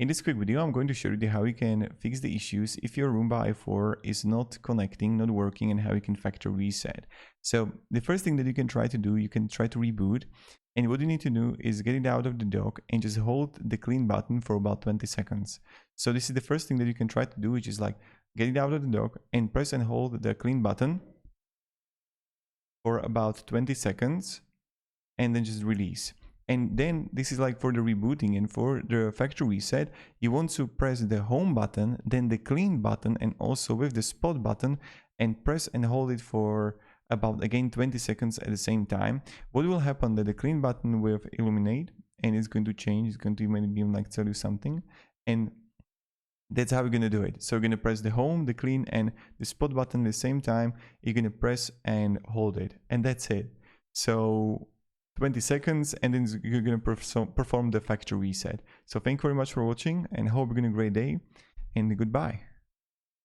In this quick video, I'm going to show you how you can fix the issues if your Roomba i4 is not connecting, not working, and how you can factory reset. So the first thing that you can try to do, you can try to reboot. And what you need to do is get it out of the dock and just hold the clean button for about 20 seconds. So this is the first thing that you can try to do, which is like get it out of the dock and press and hold the clean button for about 20 seconds and then just release. And then this is like for the rebooting, and for the factory reset, you want to press the home button, then the clean button, and also with the spot button, and press and hold it for about again 20 seconds at the same time. What will happen that the clean button will illuminate and it's going to change, it's going to maybe like tell you something, and that's how we're going to do it. So we're going to press the home, the clean, and the spot button at the same time. You're going to press and hold it, and that's it. So 20 seconds, and then you're going to perform the factory reset. So thank you very much for watching, and hope you're having a great day, and goodbye.